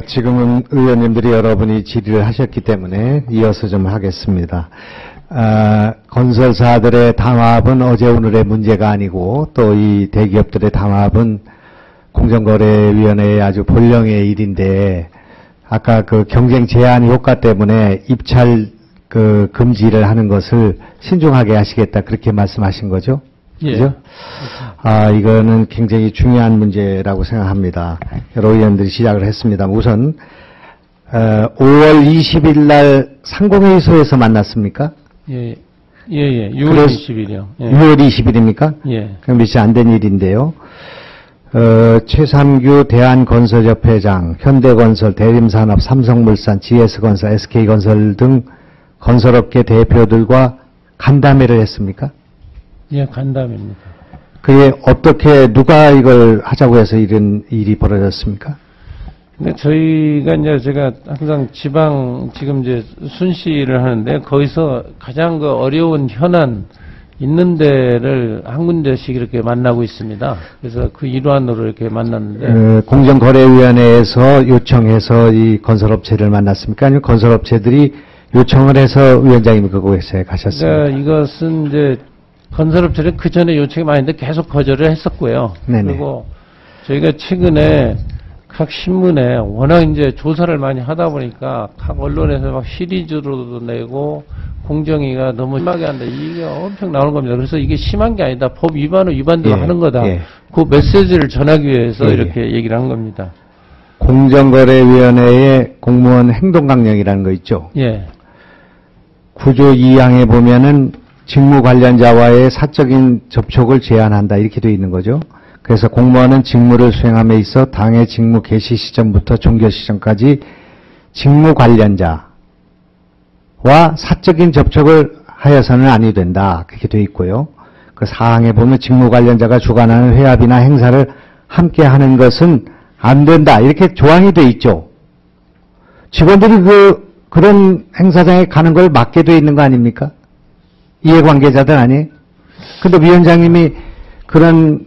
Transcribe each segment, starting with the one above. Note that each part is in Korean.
지금은 의원님들이 여러분이 질의를 하셨기 때문에 이어서 좀 하겠습니다. 건설사들의 담합은 어제 오늘의 문제가 아니고 또 이 대기업들의 담합은 공정거래위원회의 아주 본령의 일인데 아까 그 경쟁 제한 효과 때문에 입찰 금지를 하는 것을 신중하게 하시겠다 그렇게 말씀하신 거죠? 예. 그죠? 이거는 굉장히 중요한 문제라고 생각합니다. 여러 의원들이 시작을 했습니다. 우선 5월 20일 날 상공회의소에서 만났습니까? 예. 6월 20일이요. 예. 6월 20일입니까? 예. 그럼 며칠 안 된 일인데요. 최삼규 대한건설협회장, 현대건설, 대림산업, 삼성물산, GS건설, SK건설 등 건설업계 대표들과 간담회를 했습니까? 예, 간담회입니다. 그게 어떻게 누가 이걸 하자고 해서 이런 일이 벌어졌습니까? 근데 저희가 이제 제가 항상 지금 이제 순시를 하는데 거기서 가장 어려운 현안 있는 데를 한 군데씩 이렇게 만나고 있습니다. 그래서 그 일환으로 이렇게 만났는데. 공정거래위원회에서 요청해서 이 건설업체를 만났습니까? 아니면 건설업체들이 요청을 해서 위원장님이 그곳에 가셨습니까? 그러니까 이것은 이제 건설업체는 그 전에 요청이 많이 있는데 계속 거절을 했었고요. 네네. 그리고 저희가 최근에 각 신문에 워낙 이제 조사를 많이 하다 보니까 각 언론에서 막 시리즈로도 내고 공정위가 너무 심하게 한다. 이게 엄청 나오는 겁니다. 그래서 이게 심한 게 아니다. 법 위반은 위반대로 예, 하는 거다. 예. 그 메시지를 전하기 위해서 예, 이렇게 얘기를 한 겁니다. 공정거래위원회의 공무원 행동강령이라는 거 있죠? 예. 9조 2항에 보면은 직무 관련자와의 사적인 접촉을 제한한다 이렇게 되어 있는 거죠. 그래서 공무원은 직무를 수행함에 있어 당의 직무 개시 시점부터 종결 시점까지 직무 관련자와 사적인 접촉을 하여서는 아니 된다 그렇게 되어 있고요. 그 사항에 보면 직무 관련자가 주관하는 회합이나 행사를 함께 하는 것은 안 된다 이렇게 조항이 되어 있죠. 직원들이 그런 행사장에 가는 걸 막게 되어 있는 거 아닙니까? 이해관계자들 아니에요? 근데 위원장님이 그런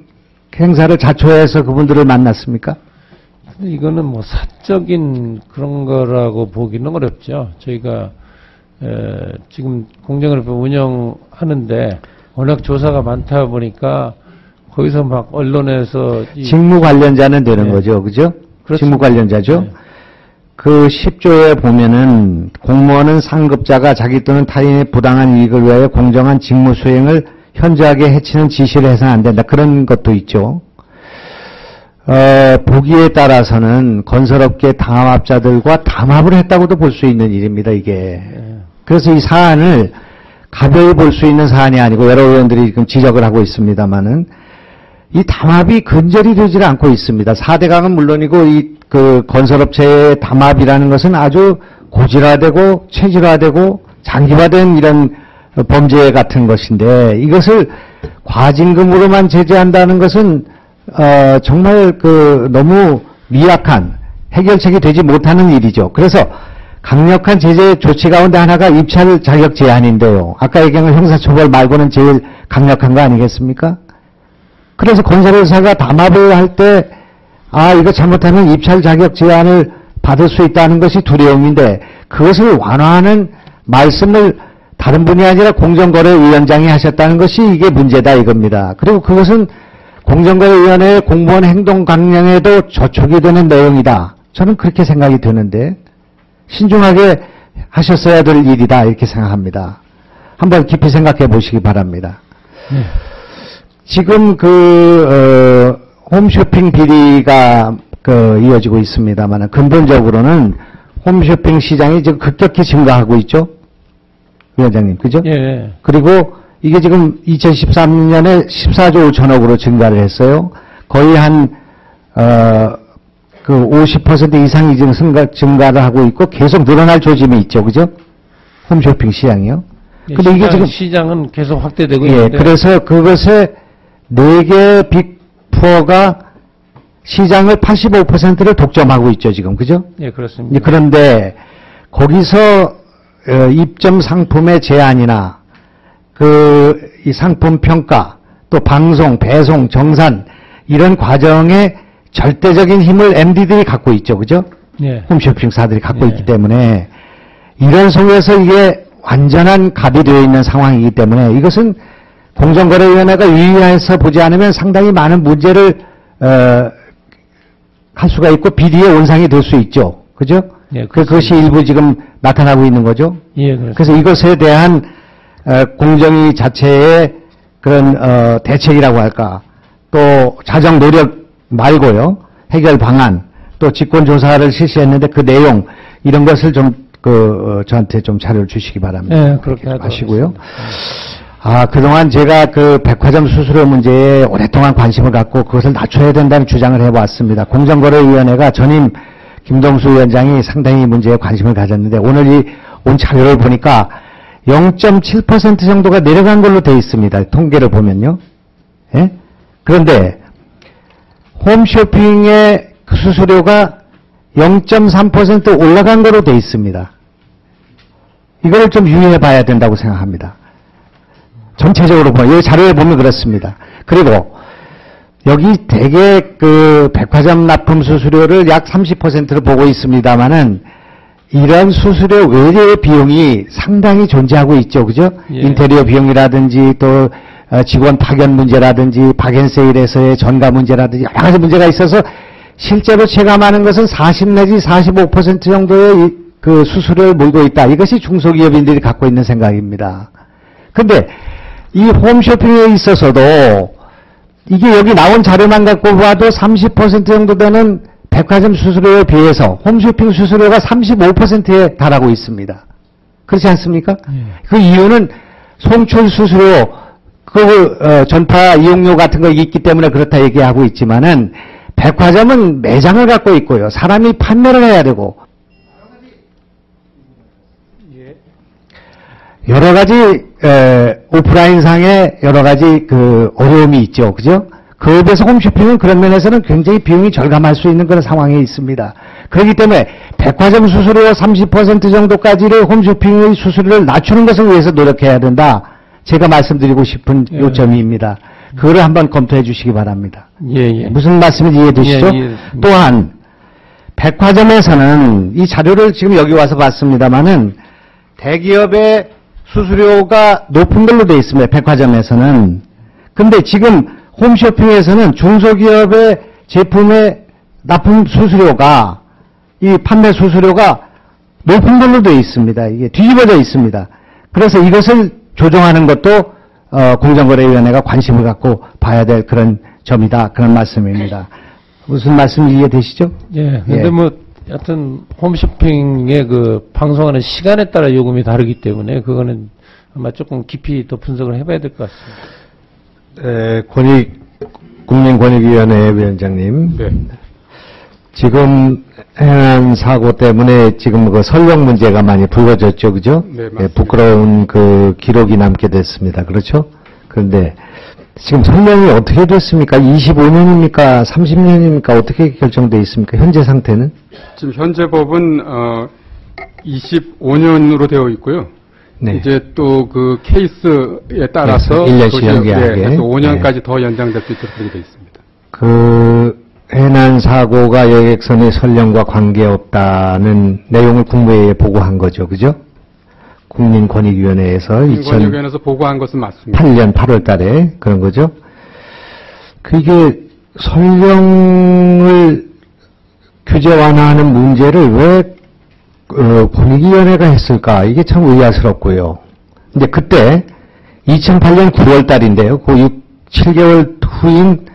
행사를 자초해서 그분들을 만났습니까? 이거는 뭐 사적인 그런 거라고 보기는 어렵죠. 저희가 지금 공정거래법 운영하는데 워낙 조사가 많다 보니까 거기서 막 언론에서 직무 관련자는 되는 네. 거죠. 그죠? 그렇습니다. 직무 관련자죠. 네. 그 10조에 보면은 공무원은 상급자가 자기 또는 타인의 부당한 이익을 위하여 공정한 직무 수행을 현저하게 해치는 지시를 해서는 안 된다. 그런 것도 있죠. 보기에 따라서는 건설업계 담합자들과 담합을 했다고도 볼 수 있는 일입니다. 이게. 그래서 이 사안을 가벼이 볼 수 있는 사안이 아니고 여러 의원들이 지금 지적을 하고 있습니다만은 이 담합이 근절이 되질 않고 있습니다. 4대강은 물론이고 그 건설업체의 담합이라는 것은 아주 고질화되고 체질화되고 장기화된 이런 범죄 같은 것인데 이것을 과징금으로만 제재한다는 것은 정말 너무 미약한 해결책이 되지 못하는 일이죠. 그래서 강력한 제재 조치 가운데 하나가 입찰 자격 제한인데요. 아까 얘기한 형사처벌 말고는 제일 강력한 거 아니겠습니까? 그래서 건설회사가 담합을 할 때 이거 잘못하면 입찰 자격 제한을 받을 수 있다는 것이 두려움인데 그것을 완화하는 말씀을 다른 분이 아니라 공정거래위원장이 하셨다는 것이 이게 문제다 이겁니다. 그리고 그것은 공정거래위원회의 공무원 행동강령에도 저촉이 되는 내용이다. 저는 그렇게 생각이 드는데 신중하게 하셨어야 될 일이다 이렇게 생각합니다. 한번 깊이 생각해 보시기 바랍니다. 네. 지금 홈쇼핑 비리가 이어지고 있습니다만 근본적으로는 홈쇼핑 시장이 지금 급격히 증가하고 있죠. 위원장님, 그죠? 예. 그리고 이게 지금 2013년에 14조 5천억으로 증가를 했어요. 거의 한 50% 이상이 지금 증가를 하고 있고 계속 늘어날 조짐이 있죠, 그죠? 홈쇼핑 시장이요. 근데 이게 지금 시장은 계속 확대되고 예, 있는데. 그래서 그것에 4개 빅4가 시장을 85%를 독점하고 있죠, 지금. 그죠? 예, 그렇습니다. 그런데 거기서 입점 상품의 제한이나 이 상품 평가, 또 방송, 배송, 정산 이런 과정에 절대적인 힘을 MD들이 갖고 있죠. 그죠? 예. 홈쇼핑사들이 갖고 예. 있기 때문에 이런 속에서 이게 완전한 갑이 되어 있는 상황이기 때문에 이것은 공정거래위원회가 유의해서 보지 않으면 상당히 많은 문제를 할 수가 있고 비리의 온상이 될 수 있죠. 그죠? 예, 그것이 일부 지금 나타나고 있는 거죠. 예, 그래서 이것에 대한 공정위 자체의 그런 대책이라고 할까, 또 자정 노력 말고요, 해결 방안, 또 직권 조사를 실시했는데 그 내용 이런 것을 좀 저한테 좀 자료를 주시기 바랍니다. 네, 그렇게 하시고요. 그동안 제가 그 백화점 수수료 문제에 오랫동안 관심을 갖고 그것을 낮춰야 된다는 주장을 해왔습니다. 공정거래위원회가 전임 김동수 위원장이 상당히 이 문제에 관심을 가졌는데 오늘 온 자료를 보니까 0.7% 정도가 내려간 걸로 되어 있습니다. 통계를 보면요. 예? 그런데 홈쇼핑의 그 수수료가 0.3% 올라간 거로 되어 있습니다. 이걸 좀 유의해 봐야 된다고 생각합니다. 전체적으로 보면, 이 자료에 보면 그렇습니다. 그리고 여기 대개 그 백화점 납품 수수료를 약 30%를 보고 있습니다만은 이런 수수료 외래의 비용이 상당히 존재하고 있죠. 그죠? 예. 인테리어 비용이라든지 또 직원 파견 문제라든지 박앤세일에서의 전가 문제라든지 여러 가지 문제가 있어서 실제로 체감하는 것은 40 내지 45% 정도의 그 수수료를 물고 있다. 이것이 중소기업인들이 갖고 있는 생각입니다. 근데 이 홈쇼핑에 있어서도 이게 여기 나온 자료만 갖고 봐도 30% 정도 되는 백화점 수수료에 비해서 홈쇼핑 수수료가 35%에 달하고 있습니다. 그렇지 않습니까? 그 이유는 송출 수수료, 전파 이용료 같은 거 있기 때문에 그렇다 얘기하고 있지만은 백화점은 매장을 갖고 있고요. 사람이 판매를 해야 되고 여러 가지 오프라인상의 여러 가지 그 어려움이 있죠. 그죠? 그에 비해서 홈쇼핑은 그런 면에서는 굉장히 비용이 절감할 수 있는 그런 상황에 있습니다. 그렇기 때문에 백화점 수수료 30% 정도까지를 홈쇼핑의 수수료를 낮추는 것을 위해서 노력해야 된다. 제가 말씀드리고 싶은 요점입니다. 그거를 한번 검토해 주시기 바랍니다. 예. 무슨 말씀인지 이해되시죠? 예. 또한 백화점에서는 이 자료를 지금 여기 와서 봤습니다마는 대기업의 수수료가 높은 걸로 되어 있습니다. 백화점에서는. 근데 지금 홈쇼핑에서는 중소기업의 제품의 납품 수수료가, 이 판매 수수료가 높은 걸로 되어 있습니다. 이게 뒤집어져 있습니다. 그래서 이것을 조정하는 것도 공정거래위원회가 관심을 갖고 봐야 될 그런 점이다. 그런 말씀입니다. 무슨 말씀인지 이해되시죠? 예. 근데 여하튼 홈쇼핑의 그 방송하는 시간에 따라 요금이 다르기 때문에 그거는 아마 조금 깊이 더 분석을 해봐야 될 것 같습니다. 국민권익위원회 위원장님. 네. 지금 해안 사고 때문에 지금 그 설령 문제가 많이 불거졌죠, 그죠? 네, 맞습니다. 부끄러운 그 기록이 남게 됐습니다. 그렇죠? 그런데 지금 설령이 어떻게 됐습니까? 25년입니까? 30년입니까? 어떻게 결정되어 있습니까? 현재 상태는? 지금 현재 법은 25년으로 되어 있고요. 네. 이제 또 그 케이스에 따라서 1년씩 연기하게. 또 5년까지 더 연장될 수 있도록 그렇게 되어 있습니다. 그 해난 사고가 여객선의 설령과 관계없다는 내용을 국무회의에 보고한 거죠, 그죠? 국민권익위원회에서 국민권익위원회에서 보고한 것은 맞습니다. 2008년 8월 달에 그런 거죠. 그게 설령을 규제 완화하는 문제를 왜 권익위원회가 했을까? 이게 참 의아스럽고요. 근데 그때 2008년 9월 달인데요. 그 7개월 후인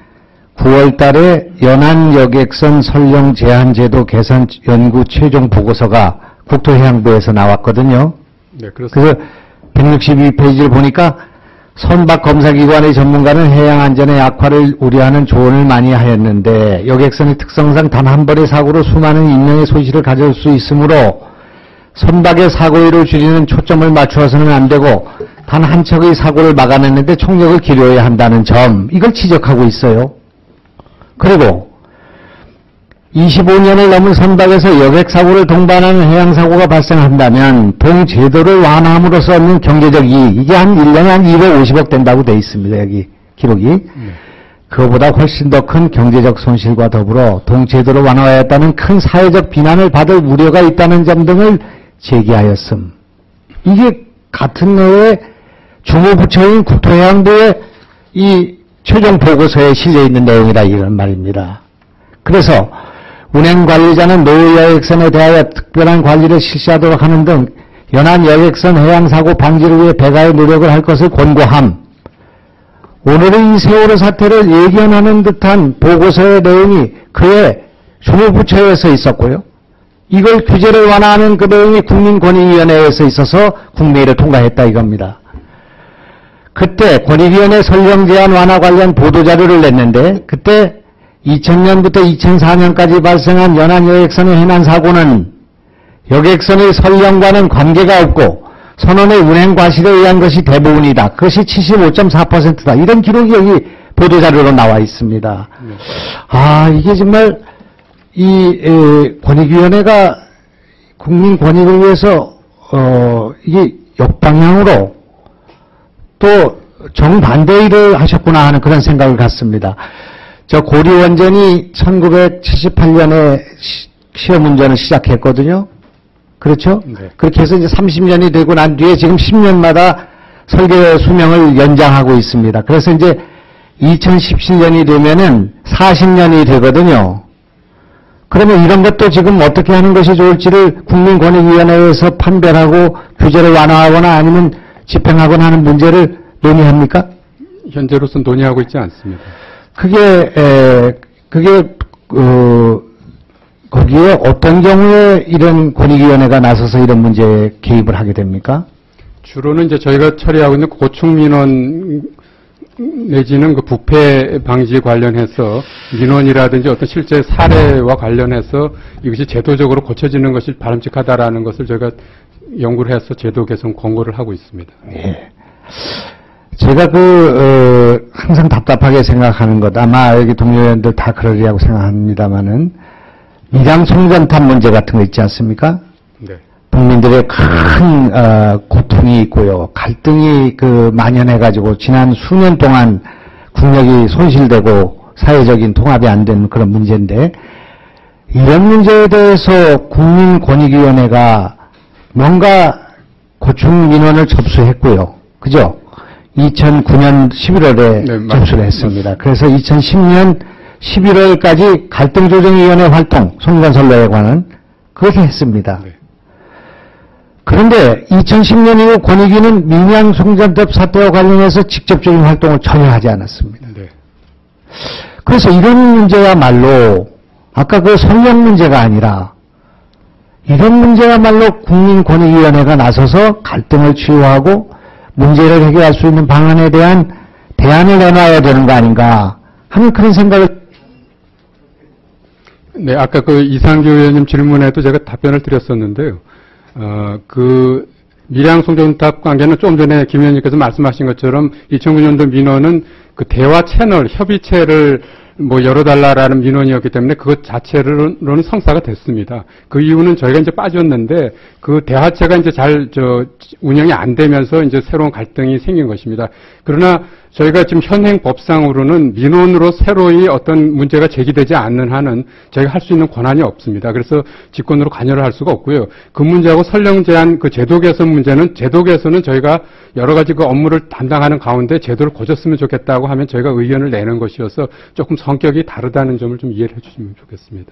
9월 달에 연안여객선 설령 제한제도 개선 연구 최종 보고서가 국토해양부에서 나왔거든요. 네, 그렇습니다. 그래서 162페이지를 보니까 선박 검사기관의 전문가는 해양안전의 악화를 우려하는 조언을 많이 하였는데 여객선의 특성상 단 한 번의 사고로 수많은 인명의 손실을 가져올 수 있으므로 선박의 사고율을 줄이는 초점을 맞추어서는 안 되고 단 한 척의 사고를 막아내는데 총력을 기울여야 한다는 점, 이걸 지적하고 있어요. 그리고 25년을 넘은 선박에서 여객사고를 동반하는 해양사고가 발생한다면 동제도를 완화함으로써 얻는 경제적 이익, 이게 한 1년에 한 250억 된다고 돼 있습니다. 여기 기록이. 그거보다 훨씬 더 큰 경제적 손실과 더불어 동체도로 완화하였다는 큰 사회적 비난을 받을 우려가 있다는 점 등을 제기하였음. 이게 같은 해에 주무부처인 국토해양부의 이 최종 보고서에 실려있는 내용이다 이런 말입니다. 그래서 운행관리자는 노후 여객선에 대하여 특별한 관리를 실시하도록 하는 등 연안 여객선 해양사고 방지를 위해 배가의 노력을 할 것을 권고함. 오늘의 이 세월호 사태를 예견하는 듯한 보고서의 내용이 그의 주무부처에서 있었고요. 이걸 규제를 완화하는 그 내용이 국민권익위원회에서 있어서 국내의를 통과했다 이겁니다. 그때 권익위원회 설령 제한 완화 관련 보도자료를 냈는데 그때 2000년부터 2004년까지 발생한 연안 여객선의 해난 사고는 여객선의 설령과는 관계가 없고 선원의 운행 과실에 의한 것이 대부분이다. 그것이 75.4%다. 이런 기록이 여기 보도자료로 나와 있습니다. 아, 이게 정말 권익위원회가 국민 권익을 위해서 이게 역방향으로 또 정반대 일을 하셨구나 하는 그런 생각을 갖습니다. 저 고리원전이 1978년에 시험운전을 시작했거든요. 그렇죠? 네. 그렇게 해서 이제 30년이 되고 난 뒤에 지금 10년마다 설계 수명을 연장하고 있습니다. 그래서 이제 2017년이 되면은 40년이 되거든요. 그러면 이런 것도 지금 어떻게 하는 것이 좋을지를 국민권익위원회에서 판별하고 규제를 완화하거나 아니면 집행하거나 하는 문제를 논의합니까? 현재로서는 논의하고 있지 않습니다. 거기에 어떤 경우에 이런 권익위원회가 나서서 이런 문제에 개입을 하게 됩니까? 주로는 이제 저희가 처리하고 있는 고충민원 내지는 그 부패 방지 관련해서 민원이라든지 어떤 실제 사례와 관련해서 이것이 제도적으로 고쳐지는 것이 바람직하다라는 것을 저희가 연구를 해서 제도 개선 권고를 하고 있습니다. 예. 제가 항상 답답하게 생각하는 것, 아마 여기 동료 의원들 다 그러리라고 생각합니다만은, 밀양 송전탑 문제 같은 거 있지 않습니까? 네. 국민들의 큰, 고통이 있고요. 갈등이 만연해가지고 지난 수년 동안 국력이 손실되고 사회적인 통합이 안 되는 그런 문제인데, 이런 문제에 대해서 국민권익위원회가 뭔가 고충 민원을 접수했고요. 그죠? 2009년 11월에 네, 접수를 했습니다. 그래서 2010년 11월까지 갈등조정위원회 활동, 송전선로에 관한 그렇게 했습니다. 네. 그런데 2010년 이후 권익위는 밀양 송전탑 사태와 관련해서 직접적인 활동을 전혀 하지 않았습니다. 네. 그래서 이런 문제야말로 아까 그 설령 문제가 아니라 이런 문제야말로 국민권익위원회가 나서서 갈등을 치유하고 문제를 해결할 수 있는 방안에 대한 대안을 내놔야 되는 거 아닌가 하는 그런 생각을. 네, 아까 이상규 의원님 질문에도 제가 답변을 드렸었는데요. 밀양 송전탑 관계는 좀 전에 김 의원님께서 말씀하신 것처럼 2009년도 민원은 그 대화 채널, 협의체를 열어달라라는 민원이었기 때문에 그것 자체로는 성사가 됐습니다. 그 이유는 저희가 이제 빠졌는데 그 대화체가 이제 잘 운영이 안 되면서 이제 새로운 갈등이 생긴 것입니다. 그러나 저희가 지금 현행 법상으로는 민원으로 새로이 어떤 문제가 제기되지 않는 한은 저희가 할 수 있는 권한이 없습니다. 그래서 직권으로 관여를 할 수가 없고요. 그 문제하고 설령 제한 그 제도 개선 문제는 제도 개선은 저희가 여러 가지 그 업무를 담당하는 가운데 제도를 고쳤으면 좋겠다고 하면 저희가 의견을 내는 것이어서 조금 성격이 다르다는 점을 좀 이해를 해 주시면 좋겠습니다.